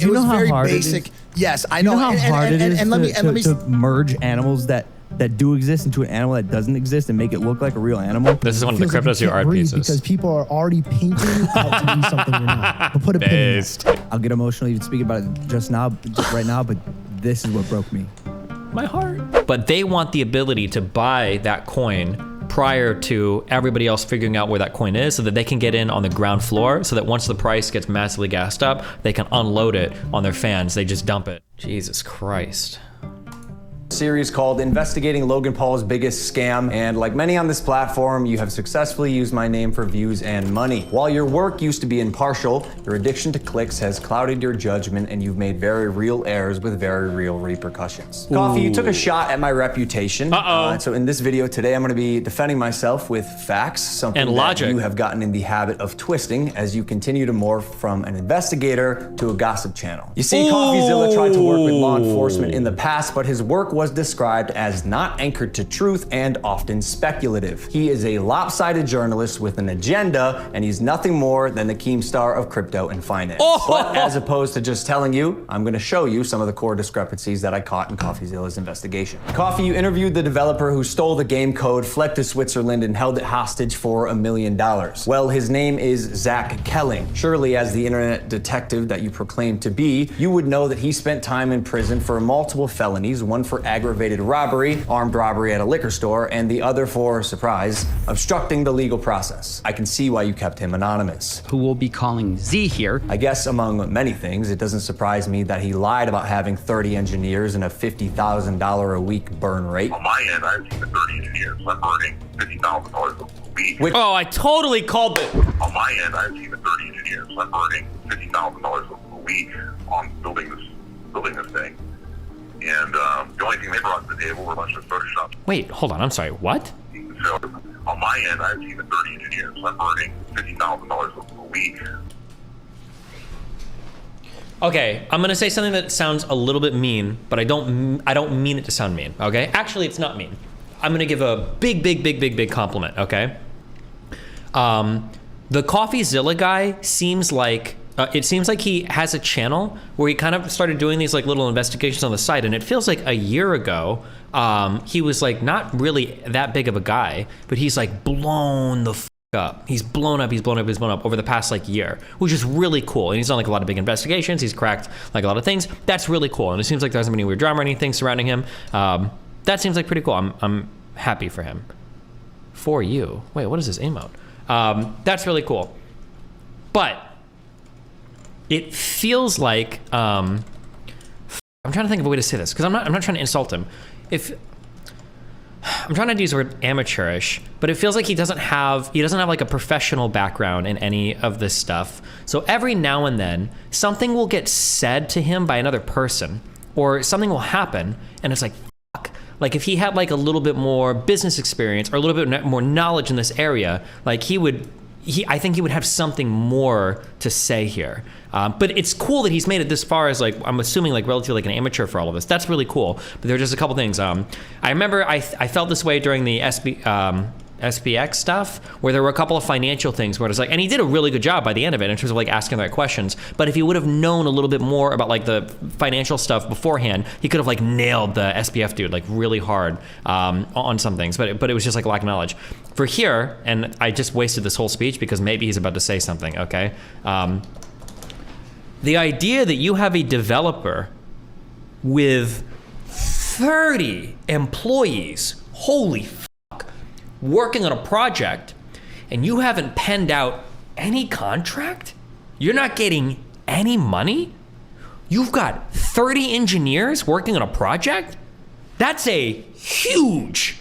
It was very hard basic. Yes, I know. You know how hard it is and let me to merge animals that do exist into an animal that doesn't exist and make it look like a real animal. This is one of the cryptozoo art pieces. Because people are already painting you out to be something you're not. But put a pin in that. I'll get emotional even speaking about it just right now, but this is what broke me. My heart. But they want the ability to buy that coin prior to everybody else figuring out where that coin is so that they can get in on the ground floor so that once the price gets massively gassed up, they can unload it on their fans. They just dump it. Jesus Christ. Series called Investigating Logan Paul's Biggest Scam, and like many on this platform, you have successfully used my name for views and money. While your work used to be impartial, your addiction to clicks has clouded your judgment and you've made very real errors with very real repercussions. Ooh. Coffee, you took a shot at my reputation. So in this video today, I'm gonna be defending myself with facts, something and logic that you have gotten in the habit of twisting as you continue to morph from an investigator to a gossip channel. You see, Coffeezilla tried to work with law enforcement in the past, but his work was described as not anchored to truth and often speculative. He is a lopsided journalist with an agenda, and he's nothing more than the Keemstar of crypto and finance. But as opposed to just telling you, I'm gonna show you some of the core discrepancies that I caught in Coffeezilla's investigation. Coffee, you interviewed the developer who stole the game code, fled to Switzerland, and held it hostage for $1 million. Well, his name is Zach Kelling. Surely, as the internet detective that you proclaim to be, you would know that he spent time in prison for multiple felonies, one for aggravated robbery, armed robbery at a liquor store, and the other for, surprise, obstructing the legal process. I can see why you kept him anonymous. Who will be calling Z here. I guess among many things, it doesn't surprise me that he lied about having 30 engineers and a $50,000 a week burn rate. On my end, I've seen the 30 engineers. I'm earning $50,000 a week. Oh, I totally called it. On my end, I've seen the 30 engineers. I'm earning $50,000 a week on building this thing. And the only thing they brought to the table were a bunch of Photoshop. Wait, hold on, I'm sorry, what? So on my end, I've seen the 30 engineers. I'm earning $50,000 a week. Okay, I'm gonna say something that sounds a little bit mean, but I don't mean it to sound mean, okay? Actually, it's not mean. I'm gonna give a big compliment, okay? The Coffeezilla guy seems like, it seems like he has a channel where he kind of started doing these like little investigations on the side, and it feels like a year ago, he was like not really that big of a guy, but he's like blown the f up. He's blown up over the past like year, which is really cool. And he's done like a lot of big investigations. He's cracked like a lot of things. That's really cool. And it seems like there hasn't been any weird drama or anything surrounding him. That seems like pretty cool. I'm happy for him. For you. Wait, what is this emote? That's really cool. But it feels like, I'm trying to think of a way to say this, because I'm not trying to insult him. I'm trying to use the word amateurish, but it feels like he doesn't have like a professional background in any of this stuff. So every now and then, something will get said to him by another person, or something will happen, and it's like, fuck. Like if he had like a little bit more business experience or a little bit more knowledge in this area, like I think he would have something more to say here. But it's cool that he's made it this far as like, I'm assuming like relatively like an amateur for all of this. That's really cool. But there are just a couple things. I remember I felt this way during the SPX stuff, where there were a couple of financial things where it's like, and he did a really good job by the end of it in terms of like asking the right questions. But if he would have known a little bit more about like the financial stuff beforehand, he could have like nailed the SPF dude like really hard on some things. But it was just like lack of knowledge. For here, and I just wasted this whole speech because maybe he's about to say something, okay? The idea that you have a developer with 30 employees, holy fuck, working on a project, and you haven't penned out any contract? You're not getting any money? You've got 30 engineers working on a project? That's a huge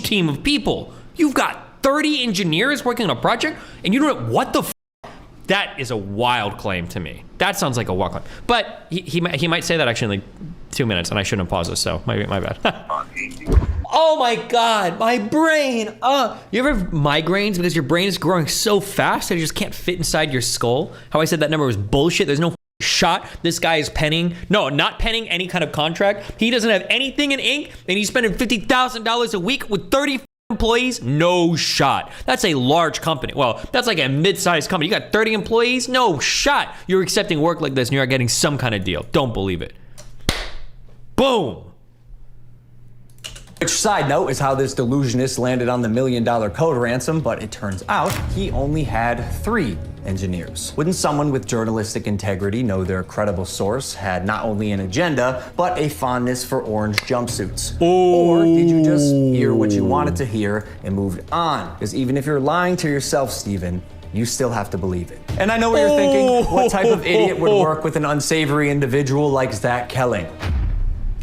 team of people. You've got 30 engineers working on a project, and you don't know what the f. That is a wild claim to me. That sounds like a wild claim. But he might say that actually in like 2 minutes, and I shouldn't have paused this, so my bad. Oh my God, my brain. You ever have migraines because your brain is growing so fast that it just can't fit inside your skull? How I said that number was bullshit. There's no shot this guy is penning. No, not penning any kind of contract. He doesn't have anything in ink, and he's spending $50,000 a week with 30 employees? No shot. That's a large company. Well, that's like a mid-sized company. You got 30 employees? No shot. You're accepting work like this and you're not getting some kind of deal. Don't believe it. Boom. Which, side note, is how this delusionist landed on the $1 million code ransom, but it turns out he only had 3 engineers. Wouldn't someone with journalistic integrity know their credible source had not only an agenda, but a fondness for orange jumpsuits? Or did you just hear what you wanted to hear and moved on? Because even if you're lying to yourself, Steven, you still have to believe it. And I know what you're thinking. What type of idiot would work with an unsavory individual like Zach Kelling?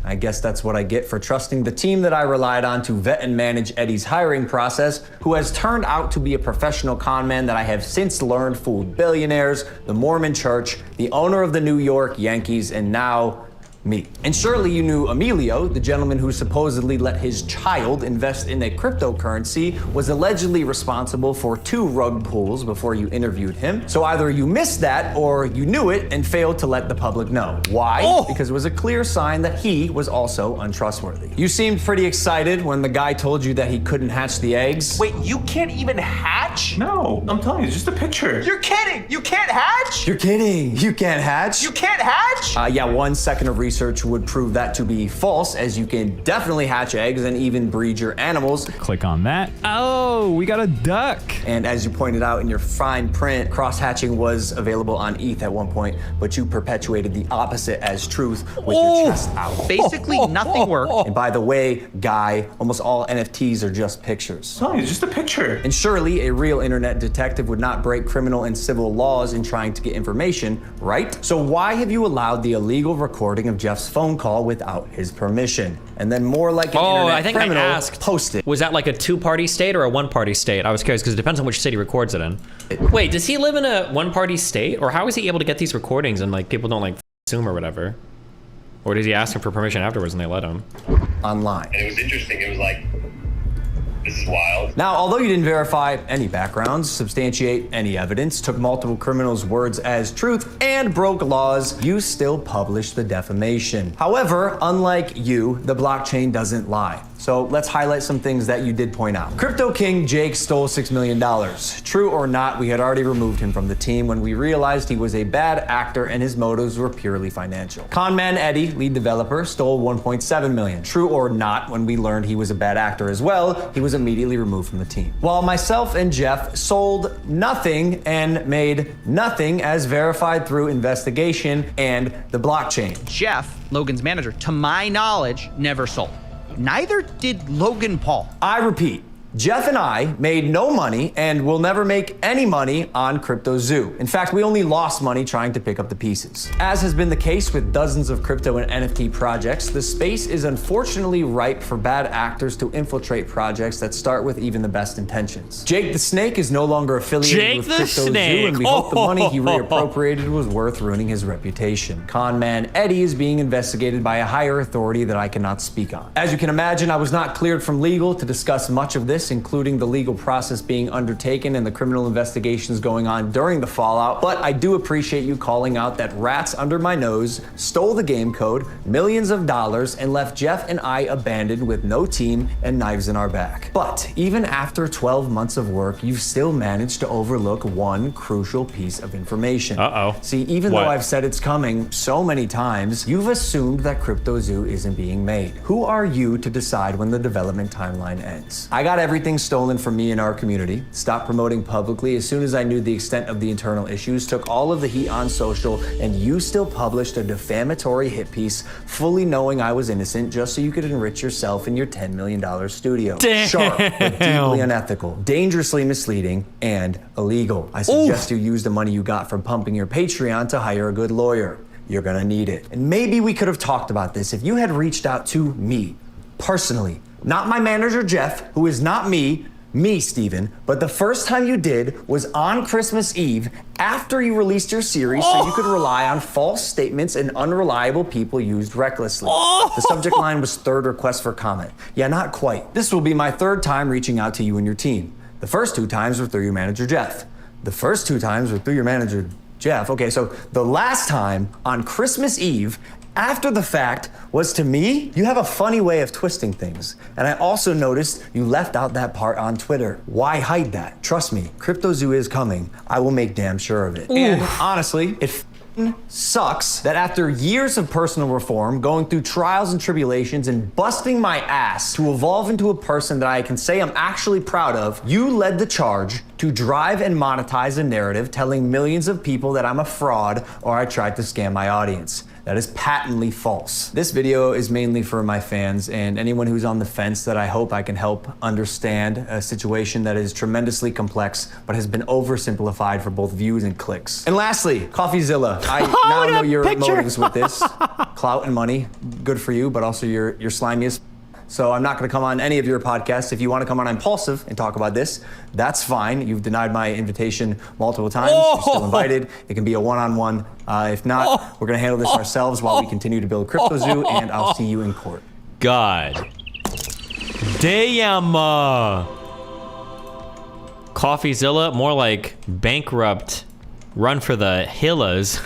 I guess that's what I get for trusting the team that I relied on to vet and manage Eddie's hiring process, who has turned out to be a professional con man that I have since learned fooled billionaires, the Mormon Church, the owner of the New York Yankees, and now me. And surely you knew Emilio, the gentleman who supposedly let his child invest in a cryptocurrency, was allegedly responsible for 2 rug pulls before you interviewed him. So either you missed that or you knew it and failed to let the public know. Why? Because it was a clear sign that he was also untrustworthy. You seemed pretty excited when the guy told you that he couldn't hatch the eggs. Wait, you can't even hatch? No, I'm telling you, it's just a picture. You're kidding! You can't hatch? You're kidding. You can't hatch? You can't hatch? Yeah, 1 second of research would prove that to be false, as you can definitely hatch eggs and even breed your animals. Click on that. Oh, we got a duck. And as you pointed out in your fine print, cross-hatching was available on ETH at one point, but you perpetuated the opposite as truth with your chest out. Basically, nothing worked. And by the way, Guy, almost all NFTs are just pictures. I'm telling you, it's just a picture. And surely a real internet detective would not break criminal and civil laws in trying to get information, right? So why have you allowed the illegal recording of Jeff's phone call without his permission? And then more like an internet I think criminal, I asked. post it. Was that like a 2-party state or a 1-party state? I was curious because it depends on which state he records it in. Wait, does he live in a 1-party state? Or how is he able to get these recordings and like people don't like assume or whatever? Or does he ask him for permission afterwards and they let him? Online. And it was interesting. It was like, this is wild. Now, although you didn't verify any backgrounds, substantiate any evidence, took multiple criminals' words as truth, and broke laws, you still published the defamation. However, unlike you, the blockchain doesn't lie. So let's highlight some things that you did point out. Crypto King Jake stole $6 million. True or not, we had already removed him from the team when we realized he was a bad actor and his motives were purely financial. Conman Eddie, lead developer, stole $1.7 million. True or not, when we learned he was a bad actor as well, he was immediately removed from the team. While myself and Jeff sold nothing and made nothing as verified through investigation and the blockchain. Jeff, Logan's manager, to my knowledge, never sold. Neither did Logan Paul. I repeat, Jeff and I made no money and will never make any money on cryptozoo. In fact, we only lost money trying to pick up the pieces. As has been the case with dozens of crypto and NFT projects, the space is unfortunately ripe for bad actors to infiltrate projects that start with even the best intentions. Jake the Snake is no longer affiliated with cryptozoo, and we hope the money he reappropriated was worth ruining his reputation. Conman Eddie is being investigated by a higher authority that I cannot speak on. As you can imagine, I was not cleared from legal to discuss much of this, including the legal process being undertaken and the criminal investigations going on during the fallout, but I do appreciate you calling out that rats under my nose stole the game code, millions of dollars, and left Jeff and I abandoned with no team and knives in our back. But even after 12 months of work, you've still managed to overlook one crucial piece of information. See, even though I've said it's coming so many times, you've assumed that cryptozoo isn't being made. Who are you to decide when the development timeline ends? I got everything stolen from me in our community, stopped promoting publicly as soon as I knew the extent of the internal issues, took all of the heat on social, and you still published a defamatory hit piece fully knowing I was innocent just so you could enrich yourself in your $10 million studio. Damn. Sharp, but deeply unethical, dangerously misleading, and illegal. I suggest you use the money you got from pumping your Patreon to hire a good lawyer. You're gonna need it. And maybe we could have talked about this if you had reached out to me, personally. Not my manager, Jeff, who is not me, Steven, but the first time you did was on Christmas Eve after you released your series so you could rely on false statements and unreliable people used recklessly. The subject line was third request for comment. Yeah, not quite. This will be my 3rd time reaching out to you and your team. The first 2 times were through your manager, Jeff. The first 2 times were through your manager, Jeff. Okay, so the last time on Christmas Eve, after the fact was to me, you have a funny way of twisting things. And I also noticed you left out that part on Twitter. Why hide that? Trust me, cryptozoo is coming. I will make damn sure of it. And honestly, it sucks that after years of personal reform, going through trials and tribulations and busting my ass to evolve into a person that I can say I'm actually proud of, you led the charge to drive and monetize a narrative telling millions of people that I'm a fraud or I tried to scam my audience. That is patently false. This video is mainly for my fans and anyone who's on the fence that I hope I can help understand a situation that is tremendously complex but has been oversimplified for both views and clicks. And lastly, Coffeezilla. I now know your motives with this. Clout and money, good for you, but also you're slimy as so I'm not gonna come on any of your podcasts. If you wanna come on Impulsive and talk about this, that's fine. You've denied my invitation multiple times. You're still invited. It can be a one-on-one. If not, we're gonna handle this ourselves while we continue to build cryptozoo, and I'll see you in court. God. Damn. Coffeezilla, more like bankrupt. Run for the hillas.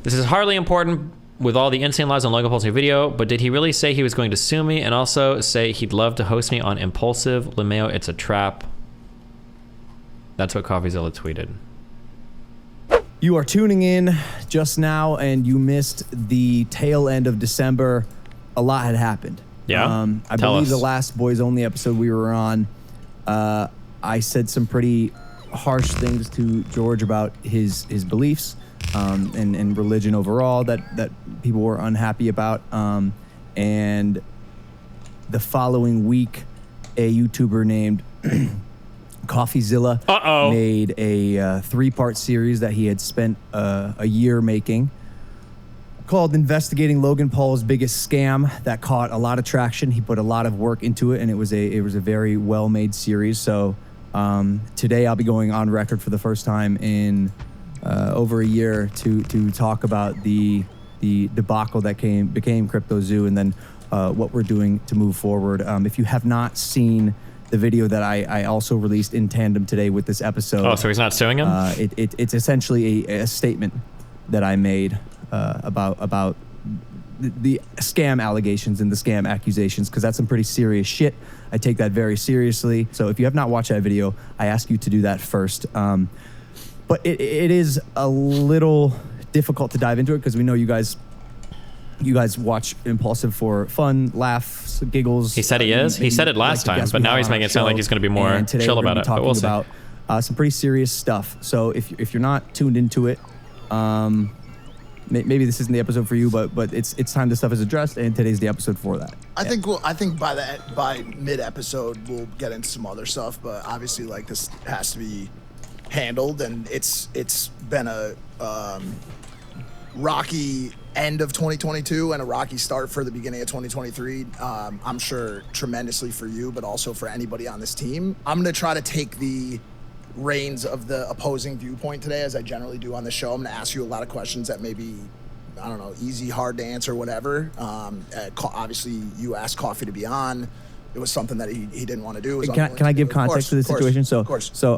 This is hardly important with all the insane lies on Logan Paul's new video, but did he really say he was going to sue me and also say he'd love to host me on Impulsive? LeMayo, it's a trap. That's what Coffeezilla tweeted. You are tuning in just now and you missed the tail end of December. A lot had happened. Yeah? I Tell believe us. the last Boys Only episode we were on, I said some pretty harsh things to George about his beliefs and religion overall that people were unhappy about. And the following week, a YouTuber named Coffeezilla made a 3-part series that he had spent a year making called Investigating Logan Paul's Biggest Scam. That caught a lot of traction. He put a lot of work into it, and it was a very well-made series. So today I'll be going on record for the first time in over a year to talk about the debacle that became cryptozoo, and then what we're doing to move forward. If you have not seen the video that I also released in tandem today with this episode. Oh, so he's not suing him? It's essentially a statement that I made about the scam allegations and the scam accusations, because that's some pretty serious shit. I take that very seriously. So if you have not watched that video, I ask you to do that first. But it is a little difficult to dive into it because we know you guys watch Impulsive for fun, laughs, giggles. He said he is. He said it last time, but now he's making it sound like he's going to be more chill about it. But we'll see. About some pretty serious stuff. So if you're not tuned into it, maybe this isn't the episode for you, but it's time this stuff is addressed, and today's the episode for that. I think by mid episode we'll get into some other stuff, but obviously like this has to be handled, and it's been a rocky end of 2022 and a rocky start for the beginning of 2023. I'm sure tremendously for you, but also for anybody on this team. I'm gonna try to take the reins of the opposing viewpoint today, as I generally do on the show. I'm gonna ask you a lot of questions that may be, I don't know, easy, hard to answer, whatever. Obviously, you asked Coffee to be on. It was something that he didn't want to do. Can I give context to this situation? Of course. So,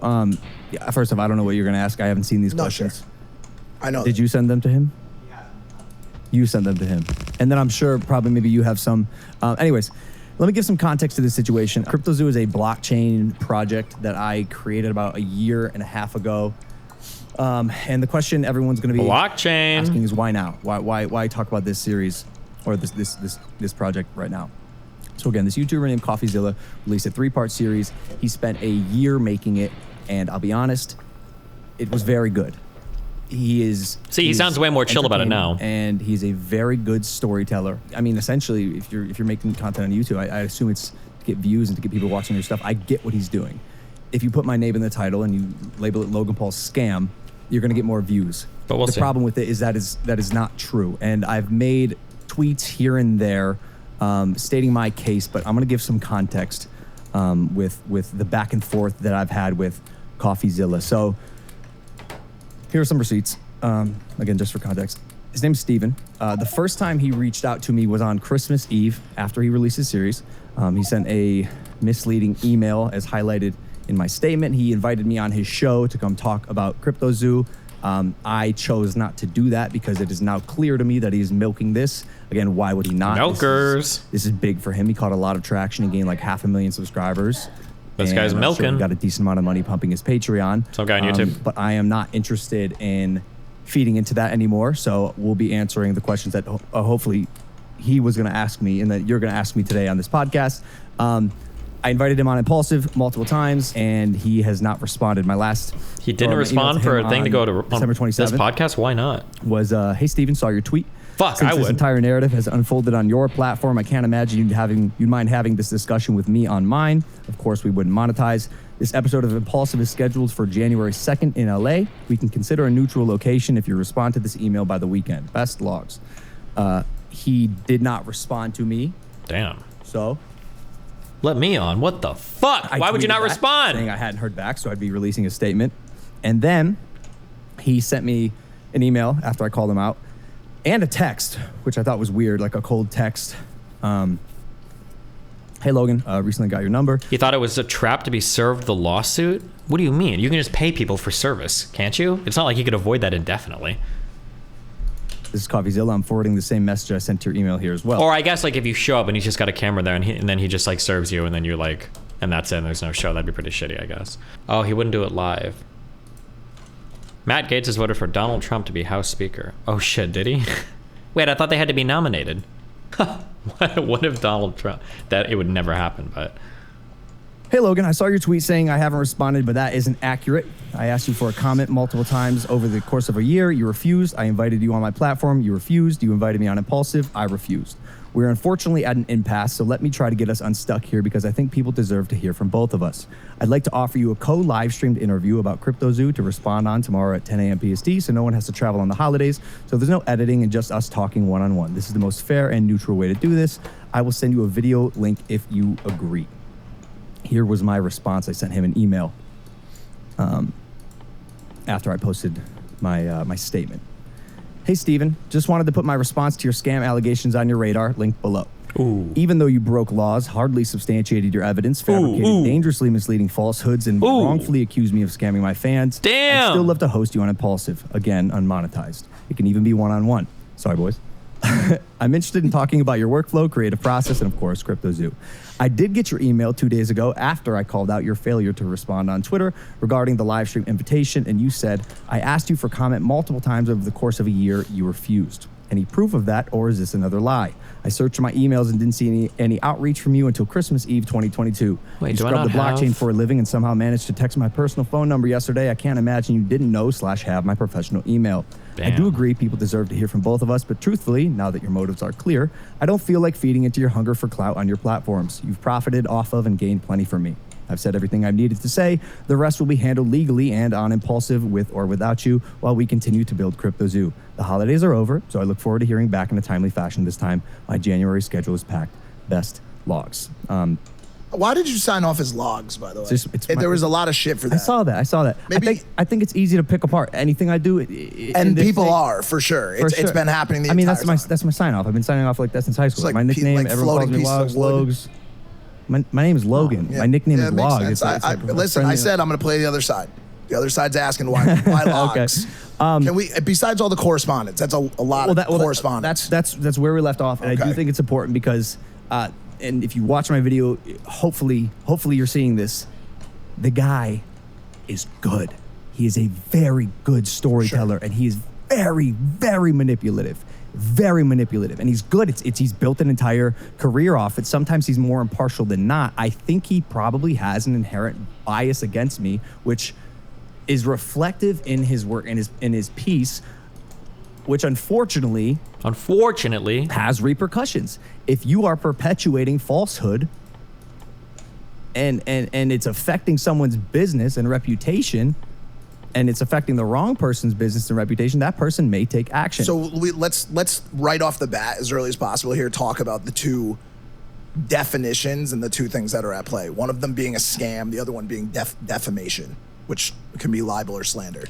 yeah, first off, I don't know what you're going to ask. I haven't seen these questions. Sure. I know. Did you send them to him? You sent them to him. And then I'm sure probably maybe you have some. Anyways, let me give some context to this situation. cryptozoo is a blockchain project that I created about a year and a half ago. And the question everyone's going to be asking is why now? Why talk about this series or this project right now? So again, this YouTuber named Coffeezilla released a 3-part series. He spent a year making it, and I'll be honest, it was very good. He sounds way more chill about it now. And he's a very good storyteller. I mean, essentially, if you're making content on YouTube, I assume it's to get views and to get people watching your stuff. I get what he's doing. If you put my name in the title and you label it Logan Paul's Scam, you're going to get more views. But we'll the see. problem with it is that is not true. And I've made tweets here and there stating my case, but I'm going to give some context with the back and forth that I've had with Coffeezilla. So here are some receipts. Again, just for context. His name's Steven. The first time he reached out to me was on Christmas Eve after he released his series. He sent a misleading email as highlighted in my statement. He invited me on his show to come talk about cryptozoo. I chose not to do that because it is now clear to me that he's milking this. Again, why would he not? Milkers. This is big for him. He caught a lot of traction. He gained like 500,000 subscribers. This guy's And I'm sure milking. he got a decent amount of money pumping his Patreon. Some guy on YouTube. But I am not interested in feeding into that anymore. So we'll be answering the questions that hopefully he was going to ask me and that you're going to ask me today on this podcast. I invited him on Impulsive multiple times, and he has not responded. My last He didn't respond for a thing to go to December 27th. This podcast? Why not? Was hey Steven, saw your tweet. Fuck, Since I this would. entire narrative has unfolded on your platform, I can't imagine you'd mind having this discussion with me on mine. Of course, we wouldn't monetize. This episode of Impulsive is scheduled for January 2nd in LA. We can consider a neutral location if you respond to this email by the weekend. Best logs. He did not respond to me. Damn. So let me on. What the fuck? Why would you tweeted not back respond? Saying I hadn't heard back, so I'd be releasing a statement. And then he sent me an email after I called him out and a text, which I thought was weird, like a cold text. Hey, Logan, recently got your number. You thought it was a trap to be served the lawsuit? What do you mean? You can just pay people for service, can't you? It's not like you could avoid that indefinitely. This is Coffeezilla. I'm forwarding the same message I sent to your email here as well. Or I guess like if you show up and he's just got a camera there and then he just like serves you and then you're like, and that's it and there's no show, that'd be pretty shitty, I guess. Oh, he wouldn't do it live. Matt Gaetz has voted for Donald Trump to be House Speaker. Oh shit, did he? Wait, I thought they had to be nominated. What if Donald Trump, that it would never happen, but. Hey, Logan, I saw your tweet saying I haven't responded, but that isn't accurate. I asked you for a comment multiple times over the course of a year. You refused. I invited you on my platform. You refused. You invited me on Impulsive. I refused. We're unfortunately at an impasse, so let me try to get us unstuck here because I think people deserve to hear from both of us. I'd like to offer you a co-live streamed interview about cryptozoo to respond on tomorrow at 10 a.m. PST, so no one has to travel on the holidays, so there's no editing and just us talking one-on-one. This is the most fair and neutral way to do this. I will send you a video link if you agree. Here was my response. I sent him an email after I posted my statement. Hey, Steven, just wanted to put my response to your scam allegations on your radar, linked below. Ooh. Even though you broke laws, hardly substantiated your evidence, fabricated dangerously misleading falsehoods, and wrongfully accused me of scamming my fans, Damn. I'd still love to host you on Impulsive, again, unmonetized. It can even be one-on-one. Sorry, boys. I'm interested in talking about your workflow, creative process, and of course, cryptozoo. I did get your email 2 days ago after I called out your failure to respond on Twitter regarding the live stream invitation, and you said, I asked you for comment multiple times over the course of a year, you refused. Any proof of that, or is this another lie? I searched my emails and didn't see any outreach from you until Christmas Eve 2022. Wait, you do I scrubbed the not blockchain have- for a living and somehow managed to text my personal phone number yesterday. I can't imagine you didn't know/have my professional email. I do Damn. agree people deserve to hear from both of us, but truthfully, now that your motives are clear, I don't feel like feeding into your hunger for clout on your platforms. You've profited off of and gained plenty from me. I've said everything I've needed to say. The rest will be handled legally and on Impulsive with or without you while we continue to build cryptozoo. The holidays are over, so I look forward to hearing back in a timely fashion this time. My January schedule is packed. Best, logs. Why did you sign off as logs, by the way? It's There was a lot of shit for that. I saw that. Maybe- I think it's easy to pick apart anything I do. And people are, for sure. It's been happening the entire time. That's my sign off. I've been signing off like that since high school. like My nickname, like everyone calls floating me pieces Logs. of wood. Logs. My name is Logan. Yeah. My nickname Yeah, is it makes Log. sense. It's like a Listen, I friendly- said I'm going to play the other side. The other side's asking why logs. Okay. Can we, besides all the correspondence, that's a lot of correspondence. That's where we left off, and I Okay. do think it's important because, and if you watch my video, hopefully you're seeing this. The guy is good. He is a very good storyteller, and he is very, very manipulative. Very manipulative, and he's good. He's built an entire career off it. Sometimes he's more impartial than not. I think he probably has an inherent bias against me, which is reflective in his work and in his piece, which unfortunately has repercussions. If you are perpetuating falsehood and it's affecting someone's business and reputation, and it's affecting the wrong person's business and reputation, that person may take action. So let's right off the bat, as early as possible here, talk about the two definitions and the two things that are at play. One of them being a scam, the other one being defamation, which can be libel or slander.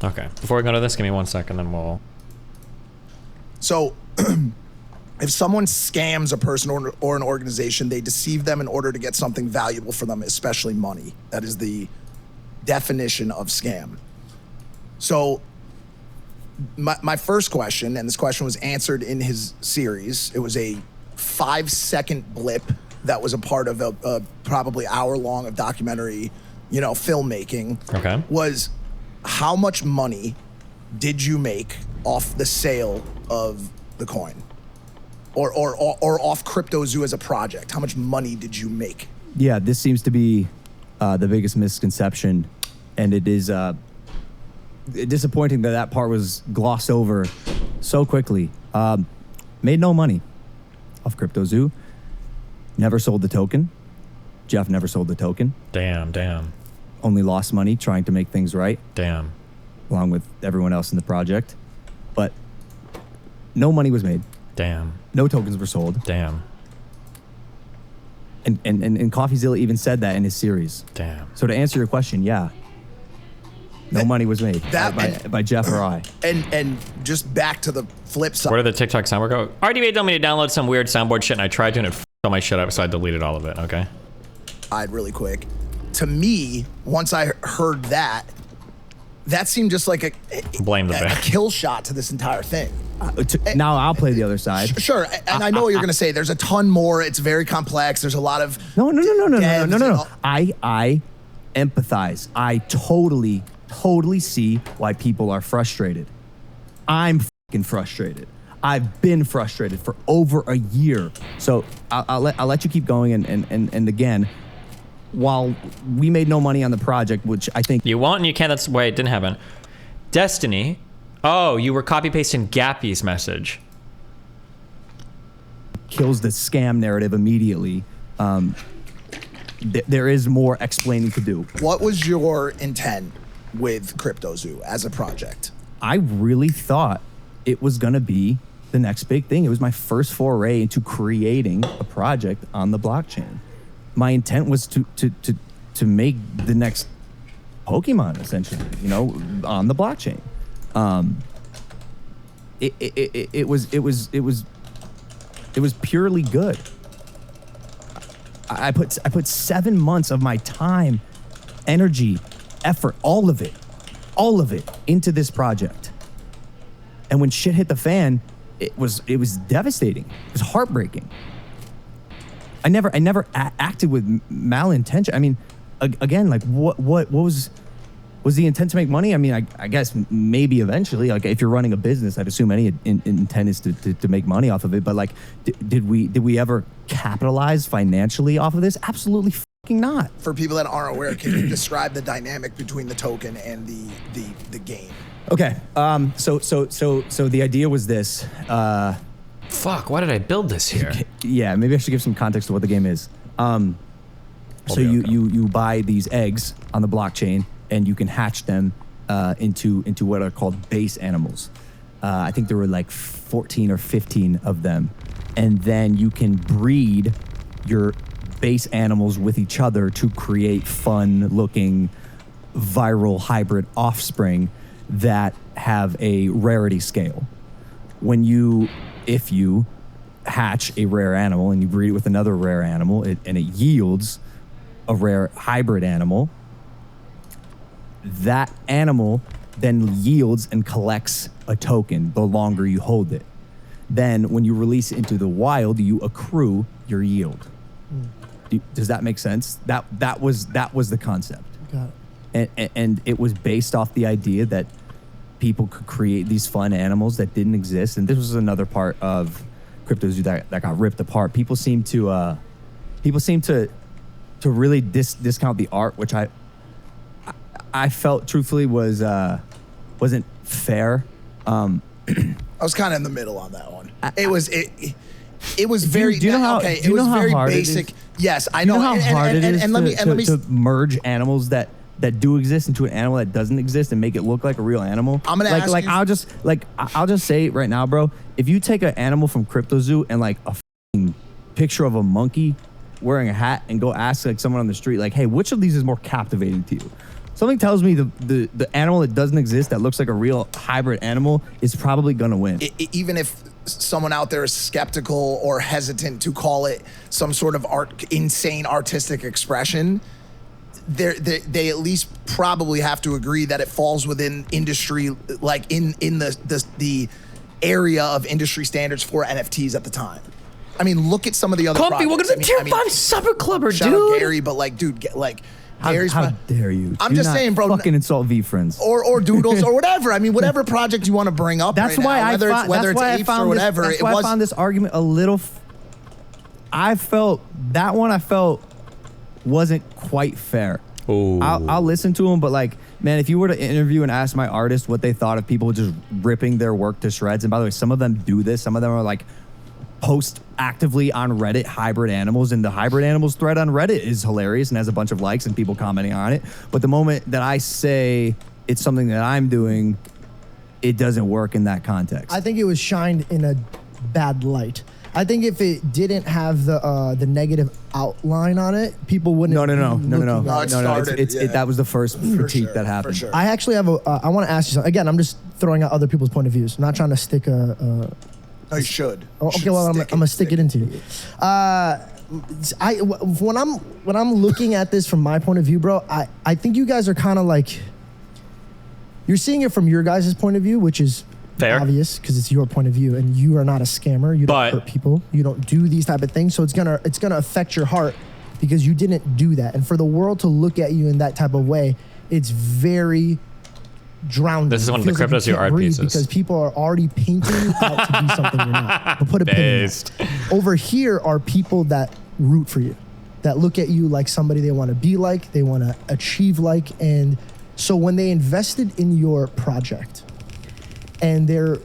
Okay. Before we go to this, give me 1 second, then we'll. So if someone scams a person or an organization, they deceive them in order to get something valuable for them, especially money. That is the definition of scam. So my first question, and this question was answered in his series. It was a 5-second blip that was a part of a probably hour-long of documentary, filmmaking. Okay. Was how much money did you make off the sale of the coin, or off CryptoZoo as a project? How much money did you make? Yeah, this seems to be the biggest misconception, and it is disappointing that part was glossed over so quickly. Made no money off CryptoZoo. Never sold the token. Jeff never sold the token. Damn. Only lost money trying to make things right. Damn. Along with everyone else in the project. But no money was made. Damn. No tokens were sold. Damn. And Coffeezilla even said that in his series. Damn. So to answer your question, yeah. No money was made by Jeff or I. And just back to the flip side. Where did the TikTok soundboard go? RDBA told me to download some weird soundboard shit, and I tried to, and it f***ed all my shit up, so I deleted all of it, okay? Really quick. To me, once I heard that seemed just like a kill shot to this entire thing. Now I'll play the other side. Sure, and I know what you're going to say. There's a ton more. It's very complex. There's a lot of No. I empathize. I totally see why people are frustrated. I'm fucking frustrated. I've been frustrated for over a year. So I'll let you keep going. And again, while we made no money on the project, which I think you won't and you can't. That's why it didn't happen. Destiny. Oh, you were copy pasting Gappy's message. Kills the scam narrative immediately. There is more explaining to do. What was your intent with CryptoZoo as a project? I really thought it was going to be the next big thing. It was my first foray into creating a project on the blockchain. My intent was to make the next Pokemon, essentially, on the blockchain. It was purely good. I put 7 months of my time, energy, effort, all of it into this project. And when shit hit the fan, it was devastating. It was heartbreaking. I never acted with malintention. I mean, again, like what was the intent to make money? I mean, I guess maybe eventually, like if you're running a business, I'd assume any intent is to make money off of it. But like, did we ever capitalize financially off of this? Absolutely fucking not. For people that aren't aware, can you describe the dynamic between the token and the game? Okay. So the idea was this. Fuck, why did I build this here? Yeah, maybe I should give some context to what the game is. So you buy these eggs on the blockchain, and you can hatch them into what are called base animals. I think there were like 14 or 15 of them. And then you can breed your base animals with each other to create fun-looking viral hybrid offspring that have a rarity scale. If you hatch a rare animal and you breed it with another rare animal, and it yields a rare hybrid animal, that animal then yields and collects a token the longer you hold it. Then when you release it into the wild, you accrue your yield. Does that make sense? That was the concept. Got it. And it was based off the idea that people could create these fun animals that didn't exist. And this was another part of CryptoZoo that got ripped apart. People seem to really discount the art, which I felt truthfully wasn't fair. I was kind of in the middle on that one. It was very. Do you know how? Okay, do you it was know how very hard basic. It is? Yes, I know. Do you know how hard it is and let me to merge animals that do exist into an animal that doesn't exist and make it look like a real animal? I'm gonna ask you. I'll just say right now, bro. If you take an animal from CryptoZoo and like a f***ing picture of a monkey wearing a hat and go ask like someone on the street, like, hey, which of these is more captivating to you? Something tells me the animal that doesn't exist that looks like a real hybrid animal is probably gonna win. Even if someone out there is skeptical or hesitant to call it some sort of insane artistic expression, they at least probably have to agree that it falls within industry, like in the area of industry standards for NFTs at the time. I mean, look at some of the other Comfy, welcome projects. to the Tier 5 Supper Clubber, shout out dude. Gary, but like, dude, like How Gary's dare you? I'm Do just not saying, bro. Fucking insult V friends. Or doodles or whatever. I mean, whatever project you want to bring up. That's right why now, whether it's apes or whatever. That's why I found this argument a little. I felt wasn't quite fair. Ooh. I'll listen to him, but like, man, if you were to interview and ask my artists what they thought of people just ripping their work to shreds, and by the way, some of them do this. Some of them are like post actively on Reddit hybrid animals, and the hybrid animals thread on Reddit is hilarious and has a bunch of likes and people commenting on it. But the moment that I say it's something that I'm doing, it doesn't work in that context. I think it was shined in a bad light. I think if it didn't have the negative outline on it, people wouldn't. No. started, That was the first critique that happened. For sure. I actually have I want to ask you something. Again, I'm just throwing out other people's point of views. I'm not trying to stick a. No, you should. Oh, okay, well, I'm gonna stick it into you. When I'm looking at this from my point of view, bro, I think you guys are kind of like, you're seeing it from your guys' point of view, which is fair, obvious because it's your point of view, and you are not a scammer. You don't But- hurt people. You don't do these type of things. So it's gonna affect your heart because you didn't do that. And for the world to look at you in that type of way, it's very drowning. This is one of the It feels like you cryptozoo can't art breathe pieces. because people are already painting you out to be something you're not. But put a pin in Based. that. Over here are people that root for you, that look at you like somebody they want to be like, they want to achieve like. And so when they invested in your project, and they're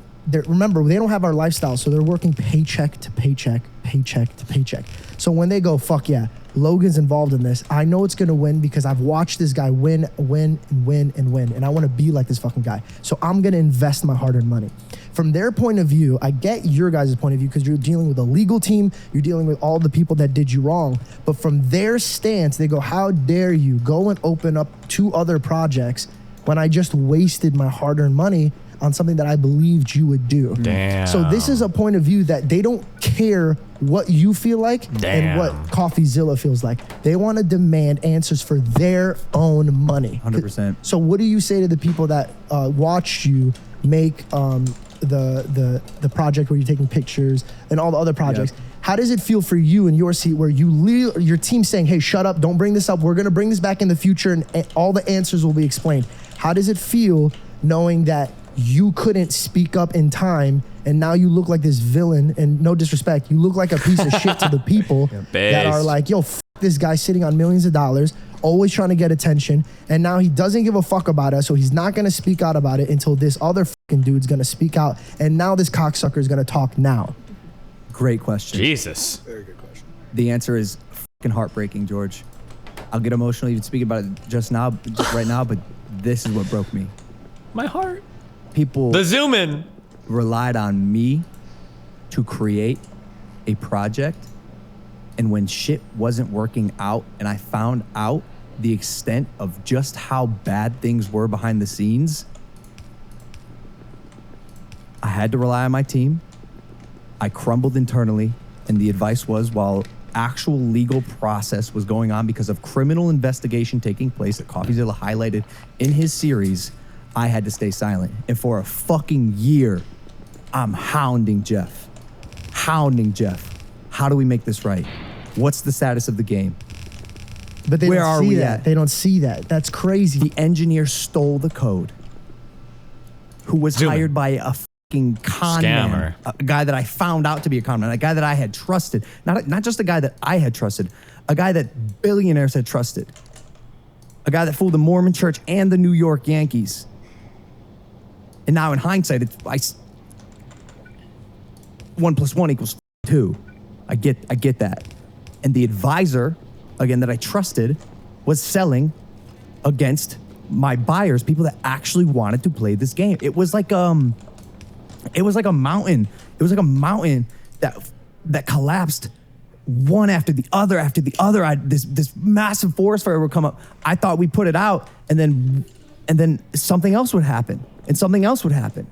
remember, they don't have our lifestyle, so they're working paycheck to paycheck, paycheck to paycheck. So when they go, fuck yeah, Logan's involved in this, I know it's gonna win because I've watched this guy win, and I want to be like this fucking guy. So I'm gonna invest my hard-earned money. From their point of view, I get your guys' point of view because you're dealing with a legal team, you're dealing with all the people that did you wrong. But from their stance, they go, how dare you go and open up 2 other projects when I just wasted my hard-earned money on something that I believed you would do. Damn. So this is a point of view that they don't care what you feel like and what Coffeezilla feels like. They want to demand answers for their own money. 100%. So what do you say to the people that watched you make the project where you're taking pictures and all the other projects? Yep. How does it feel for you in your seat where your team's saying, hey, shut up, don't bring this up, we're gonna bring this back in the future and all the answers will be explained? How does it feel knowing that you couldn't speak up in time and now you look like this villain, and no disrespect, you look like a piece of shit to the people that are like, yo, f this guy sitting on millions of dollars, always trying to get attention, and now he doesn't give a fuck about us, so he's not gonna speak out about it until this other fucking dude's gonna speak out, and now this cocksucker is gonna talk now. Great question. Jesus. Very good question. The answer is fucking heartbreaking, George. I'll get emotional even speaking about it just right now, but this is what broke me. My heart. People The zoom in. relied on me to create a project, and when shit wasn't working out and I found out the extent of just how bad things were behind the scenes, I had to rely on my team. I crumbled internally, and the advice was, while actual legal process was going on because of criminal investigation taking place that Coffeezilla highlighted in his series, I had to stay silent. And for a fucking year, I'm hounding Jeff. How do we make this right? What's the status of the game? But they Where don't are see we that. at? They don't see that. That's crazy. The engineer stole the code, who was Zoom in. hired by a fucking con man, Scammer. a guy that I found out to be a con man, a guy that I had trusted, not just a guy that I had trusted, a guy that billionaires had trusted, a guy that fooled the Mormon Church and the New York Yankees. And now in hindsight, 1 + 1 = 2. I get that. And the advisor, again, that I trusted, was selling against my buyers, people that actually wanted to play this game. It was like a mountain. It was like a mountain that collapsed one after the other. This massive forest fire would come up. I thought we put it out, and then something else would happen, and something else would happen.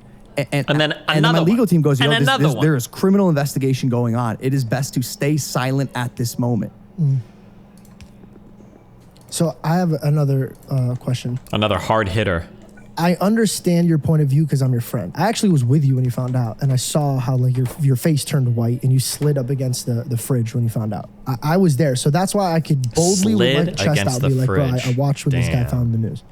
And then my another legal one. team goes, And yo, another one. there is criminal investigation going on. It is best to stay silent at this moment. So I have another question. Another hard hitter. I understand your point of view because I'm your friend. I actually was with you when you found out, and I saw how like your face turned white and you slid up against the fridge when you found out. I was there, so that's why I could boldly with my chest out be like, bro, I watched when this guy found the news.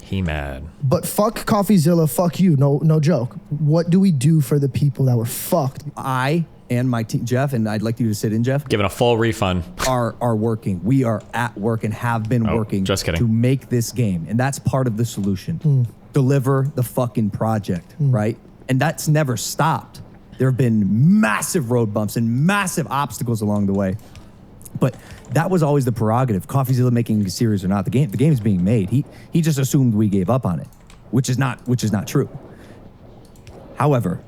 He mad. But fuck Coffeezilla, fuck you. No joke. What do we do for the people that were fucked? I and my team, Jeff, and I'd like you to sit in, Jeff. Giving a full refund. Are working. We are at work and have been working just kidding. to make this game. And that's part of the solution. Deliver the fucking project, right? And that's never stopped. There have been massive road bumps and massive obstacles along the way. But that was always the prerogative. Coffeezilla making a series or not, the game is being made. He just assumed we gave up on it, which is not true. However,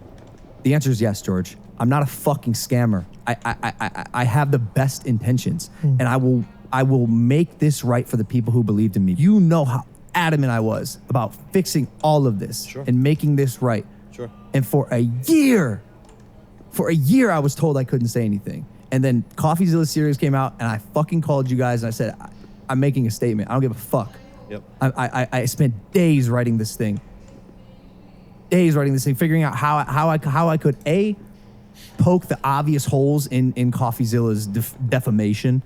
the answer is yes, George. I'm not a fucking scammer. I have the best intentions, and I will make this right for the people who believed in me. You know how adamant I was about fixing all of this and making this right. Sure. And for a year, I was told I couldn't say anything. And then Coffeezilla series came out, and I fucking called you guys, and I said, I'm making a statement. I don't give a fuck. Yep. I spent days writing this thing, figuring out how I could poke the obvious holes in Coffeezilla's defamation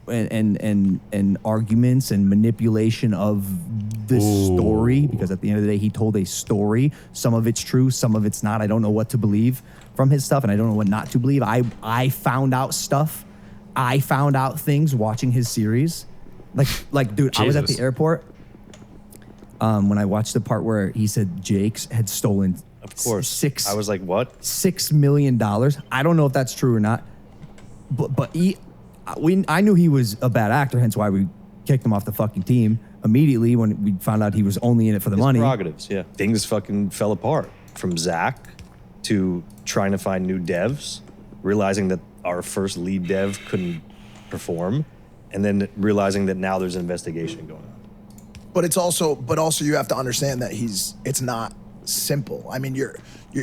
and arguments and manipulation of this story, because at the end of the day, he told a story. Some of it's true, some of it's not. I don't know what to believe from his stuff, and I don't know what not to believe. I found out stuff. I found out things watching his series. Like dude, I was at the airport when I watched the part where he said Jake's had stolen. Of course. I was like, what? $6 million. I don't know if that's true or not, but I knew he was a bad actor, hence why we kicked him off the fucking team immediately when we found out he was only in it for the money. Prerogatives, yeah. Things fucking fell apart, from Zach to trying to find new devs, realizing that our first lead dev couldn't perform, and then realizing that now there's an investigation going on. But also you have to understand that it's not simple. I mean,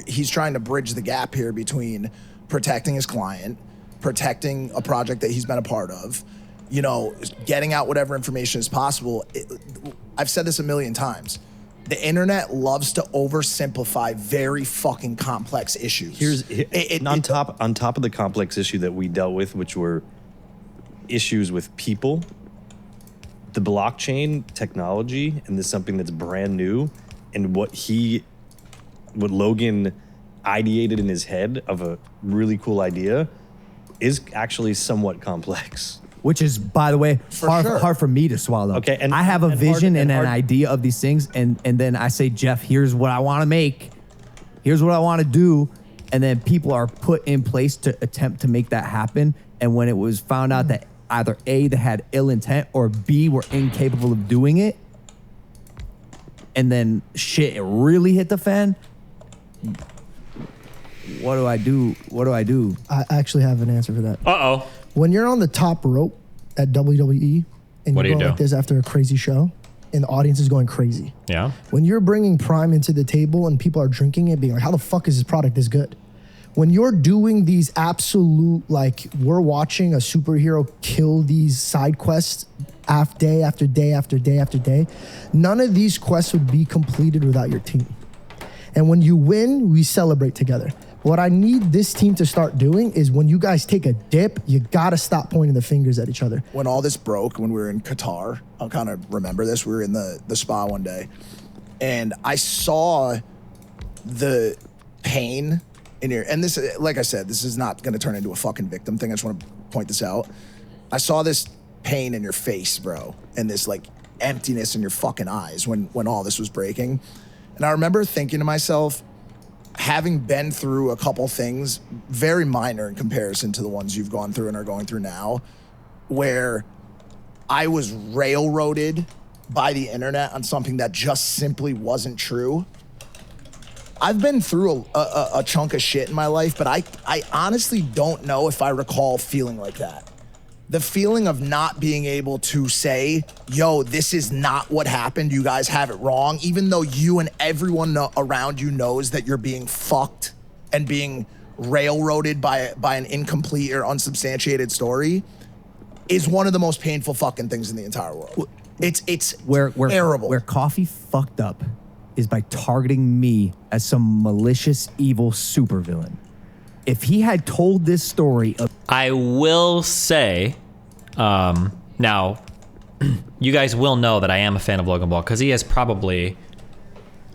he's trying to bridge the gap here between protecting his client, protecting a project that he's been a part of, getting out whatever information is possible. I've said this a million times. The internet loves to oversimplify very fucking complex issues. On top of the complex issue that we dealt with, which were issues with people, the blockchain technology, and this is something that's brand new, and what Logan ideated in his head of a really cool idea is actually somewhat complex. Which is, by the way, hard for me to swallow. Okay, and I have a vision and an idea of these things, and then I say, Jeff, here's what I want to make. Here's what I want to do. And then people are put in place to attempt to make that happen. And when it was found out that either A, they had ill intent, or B, were incapable of doing it, and then shit really hit the fan, what do I do? I actually have an answer for that. Uh-oh. When you're on the top rope at WWE and What do you're you going like do? this after a crazy show and the audience is going crazy. Yeah. When you're bringing Prime into the table and people are drinking it, being like, how the fuck is this product this good? When you're doing these absolute, like, we're watching a superhero kill these side quests day after day after day after day, none of these quests would be completed without your team. And when you win, we celebrate together. What I need this team to start doing is when you guys take a dip, you gotta stop pointing the fingers at each other. When all this broke, when we were in Qatar, I'll kind of remember this. We were in the spa one day, and I saw the pain in your, and this, like I said, this is not gonna turn into a fucking victim thing. I just wanna point this out. I saw this pain in your face, bro, and this like emptiness in your fucking eyes when all this was breaking. And I remember thinking to myself, having been through a couple things, very minor in comparison to the ones you've gone through and are going through now, where I was railroaded by the internet on something that just simply wasn't true. I've been through a chunk of shit in my life, but I honestly don't know if I recall feeling like that. The feeling of not being able to say, yo, this is not what happened, you guys have it wrong, even though you and everyone around you knows that you're being fucked and being railroaded by an incomplete or unsubstantiated story. is one of the most painful fucking things in the entire world. It's terrible. Where Coffee fucked up is by targeting me as some malicious, evil supervillain. If he had told this story of... I will say, now, you guys will know that I am a fan of Logan Paul because he is probably,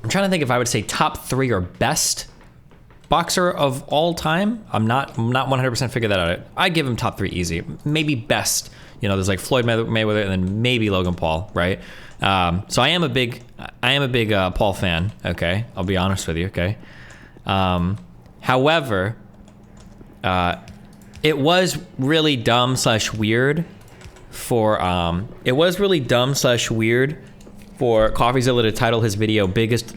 I'm trying to think if I would say top 3 or best boxer of all time. I'm not 100% figured that out. I'd give him top 3 easy. Maybe best. You know, there's like Floyd Mayweather and then maybe Logan Paul, right? So I am a big Paul fan. Okay, I'll be honest with you. Okay. However, it was really dumb / weird for Coffeezilla to title his video biggest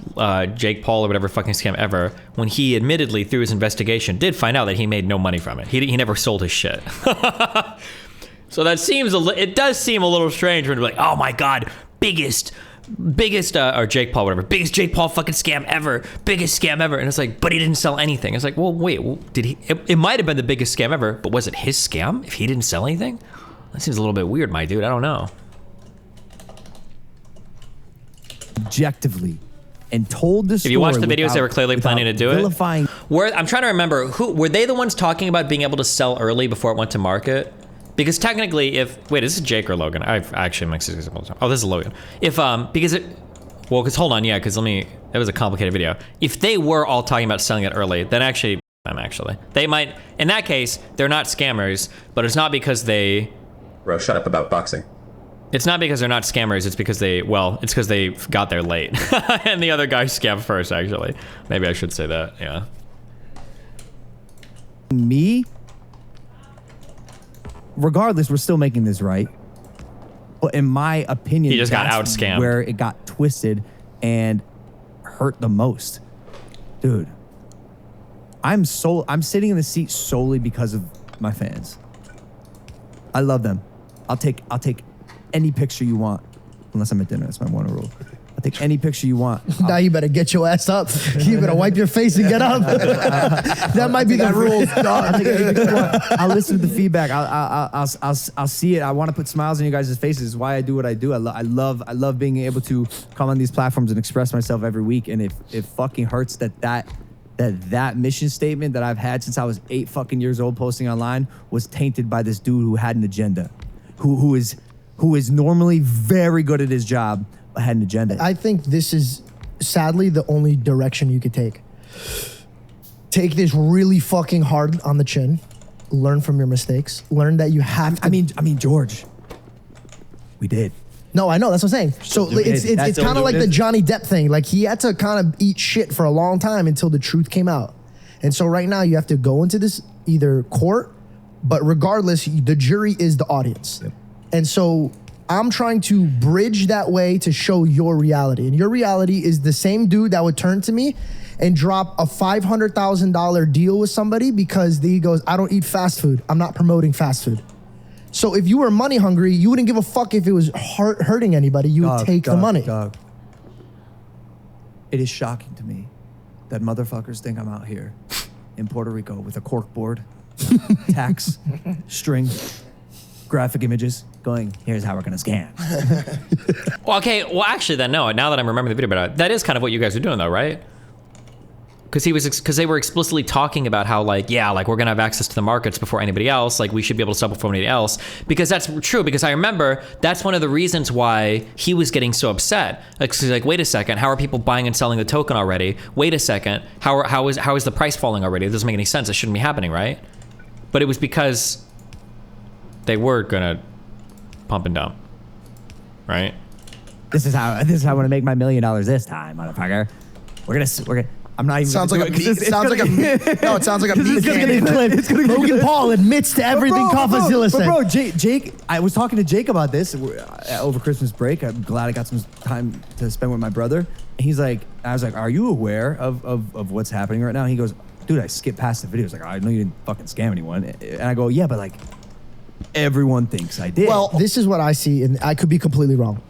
Jake Paul or whatever fucking scam ever, when he admittedly through his investigation did find out that he made no money from it. He never sold his shit. So that it does seem a little strange when you're like, oh my God, biggest or Jake Paul, whatever, biggest Jake Paul fucking scam ever, biggest scam ever. And it's like, but he didn't sell anything. It's like, well, wait, did he? It might have been the biggest scam ever, but was it his scam if he didn't sell anything? That seems a little bit weird, my dude. I don't know. Objectively, and told the story. If you watch the videos, they were clearly planning to do vilifying. it. I'm trying to remember, were they the ones talking about being able to sell early before it went to market? Because technically, wait, this is Jake or Logan? I actually mixed these up all the time. Oh, this is Logan. Because hold on, yeah, because it was a complicated video. If they were all talking about selling it early, then actually, they might, in that case, they're not scammers, but it's not because they... Bro, shut up about boxing. It's not because they're not scammers, it's because it's because they got there late. And the other guy scammed first, actually. Maybe I should say that, yeah. Me? Regardless, we're still making this right. But in my opinion, he just got out-scammed. Where it got twisted and hurt the most. Dude, I'm sitting in the seat solely because of my fans. I love them. I'll take any picture you want, unless I'm at dinner. That's my one rule. I'll take any picture you want. Now you better get your ass up. You better wipe your face and get up. That might be the rule. I'll listen to the feedback. I'll see it. I want to put smiles on you guys' faces. It's why I do what I do. I love being able to come on these platforms and express myself every week. And it fucking hurts that mission statement that I've had since I was 8 fucking years old posting online was tainted by this dude who had an agenda, who is normally very good at his job, but had an agenda. I think this is sadly the only direction you could take. Take this really fucking hard on the chin, learn from your mistakes, learn that you have to. I mean, George, we did. No, I know, that's what I'm saying. So it's kind of like the Johnny Depp thing. Like he had to kind of eat shit for a long time until the truth came out. And so right now you have to go into this either court, but regardless, the jury is the audience. Yep. And so I'm trying to bridge that way to show your reality. And your reality is the same dude that would turn to me and drop a $500,000 deal with somebody because he goes, I don't eat fast food. I'm not promoting fast food. So if you were money hungry, you wouldn't give a fuck if it was hurting anybody. You would take the money. It is shocking to me that motherfuckers think I'm out here in Puerto Rico with a cork board, tacks, string, graphic images, going, here's how we're gonna scam. Well, okay, well actually then no, now that I'm remembering the video about it, that is kind of what you guys are doing though, right? Because they were explicitly talking about how like, yeah, like we're gonna have access to the markets before anybody else, like we should be able to sell before anybody else, because that's true, because I remember that's one of the reasons why he was getting so upset. Like, so he's like, wait a second, how are people buying and selling the token already? Wait a second, how is the price falling already? It doesn't make any sense, it shouldn't be happening, right? But it was because they were gonna pump and dump, right? This is how I want to make my $1 million this time, motherfucker. We're gonna. I'm not even. Sounds like a meat. It sounds like a meat can. Logan Paul admits to everything Coffeezilla said. Bro, Jake, I was talking to Jake about this over Christmas break. I'm glad I got some time to spend with my brother. And he's like, I was like, are you aware of what's happening right now? And he goes, dude, I skipped past the video. He's like, I know you didn't fucking scam anyone. And I go, yeah, but like, everyone thinks I did. Well, this is what I see, and I could be completely wrong.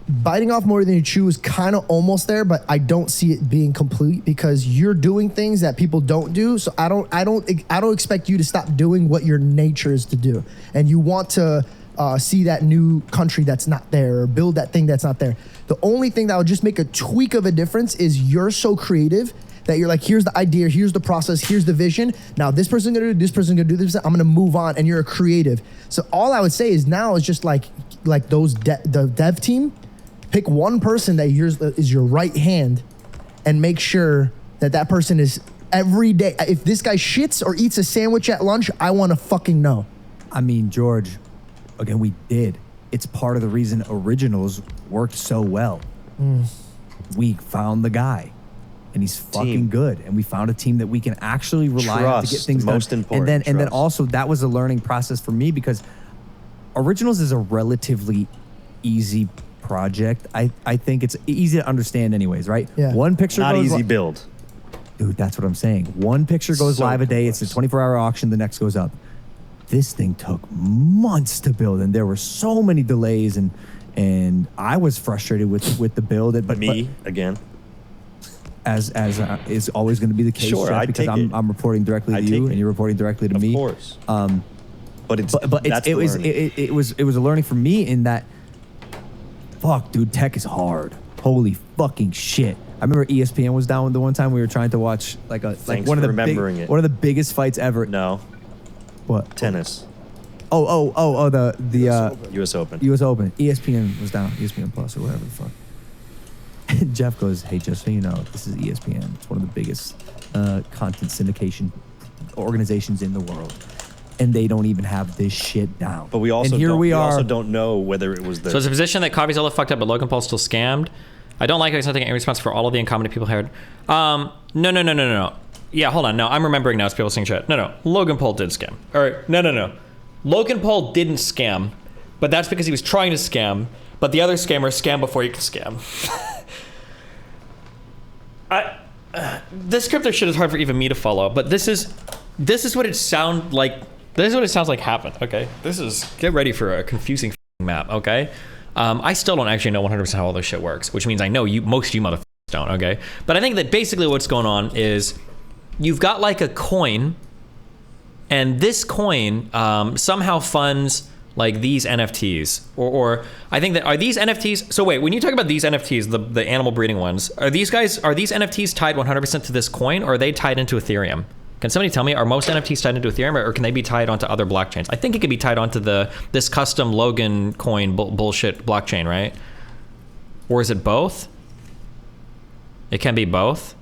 biting off more than you chew is kind of almost there, but I don't see it being complete because you're doing things that people don't do. So I don't expect you to stop doing what your nature is to do, and you want to see that new country that's not there or build that thing that's not there. The only thing that would just make a tweak of a difference is you're so creative that you're like, here's the idea, here's the process, here's the vision. Now this person's gonna do this, person's gonna do this. I'm gonna move on, and you're a creative. So all I would say is now is just like those the dev team, pick one person that is your right hand, and make sure that person is every day. If this guy shits or eats a sandwich at lunch, I want to fucking know. I mean, George, again, we did. It's part of the reason Originals worked so well. We found the guy, and he's fucking good. And we found a team that we can actually rely on to get things done. Most important. And then also that was a learning process for me because Originals is a relatively easy project. I think it's easy to understand anyways, right? Yeah. One picture Not goes easy build. Dude, that's what I'm saying. One picture goes So live a day. complex. It's a 24-hour auction. The next goes up. This thing took months to build, and there were so many delays, and I was frustrated with the build. But again, as is always going to be the case, Sure, Jeff, I'd because take it. I'm reporting directly to you, and you're reporting directly to me. Of course. But It was a learning for me in that. Fuck, dude, tech is hard. Holy fucking shit. I remember ESPN was down the one time we were trying to watch Thanks one of for the remembering it. one of the biggest fights ever. No. What? Tennis. The U.S. Open. U.S. Open. ESPN was down. ESPN Plus or whatever the fuck. And Jeff goes, hey, just so you know, this is ESPN. It's one of the biggest content syndication organizations in the world. And they don't even have this shit down. But we also and here don't, we are. also don't know whether it was the. So it's a position that Coffeezilla fucked up, but Logan Paul still scammed. I don't like how he's not taking any response for all of the incompetent people heard. No. Yeah, hold on. No, I'm remembering now. It's people saying shit. No. Logan Paul did scam. All right. No. Logan Paul didn't scam, but that's because he was trying to scam. But the other scammer scammed before you could scam. This crypto shit is hard for even me to follow. But this is what it sounds like. This is what it sounds like happened. Okay. Get ready for a confusing map. Okay. I still don't actually know 100% how all this shit works, which means I know most of you motherfuckers don't, okay? But I think that basically what's going on is you've got like a coin, and this coin somehow funds like these NFTs, or I think that are these NFTs. So wait, when you talk about these NFTs, the animal breeding ones, are these NFTs tied 100% to this coin, or are they tied into Ethereum? Can somebody tell me, are most NFTs tied into Ethereum, or can they be tied onto other blockchains? I think it could be tied onto this custom Logan coin bullshit blockchain, right? Or is it both? It can be both.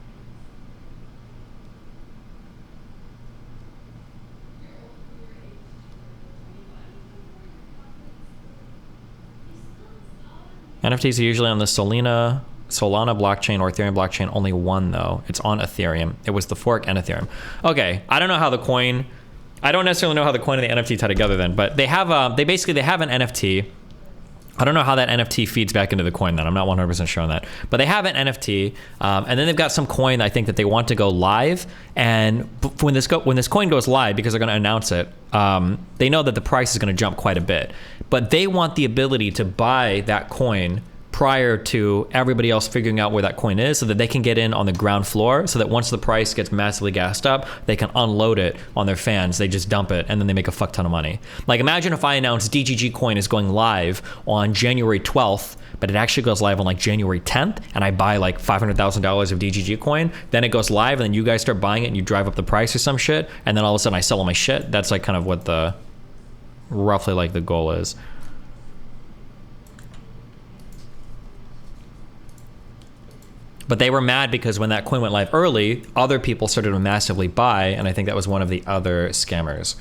NFTs are usually on the Solana blockchain or Ethereum blockchain. Only one though. It's on Ethereum. It was the fork and Ethereum. Okay, I don't know how the coin. I don't necessarily know how the coin and the NFT tie together then, but they have an NFT. I don't know how that NFT feeds back into the coin then. I'm not 100% sure on that. But they have an NFT, and then they've got some coin I think that they want to go live. And when this coin goes live, because they're going to announce it, they know that the price is going to jump quite a bit. But they want the ability to buy that coin prior to everybody else figuring out where that coin is, so that they can get in on the ground floor, so that once the price gets massively gassed up, they can unload it on their fans. They just dump it and then they make a fuck ton of money. Like imagine if I announced DGG coin is going live on January 12th, but it actually goes live on like January 10th, and I buy like $500,000 of DGG coin, then it goes live, and then you guys start buying it and you drive up the price or some shit, and then all of a sudden I sell all my shit. That's like kind of what roughly like the goal is. But they were mad because when that coin went live early, other people started to massively buy, and I think that was one of the other scammers.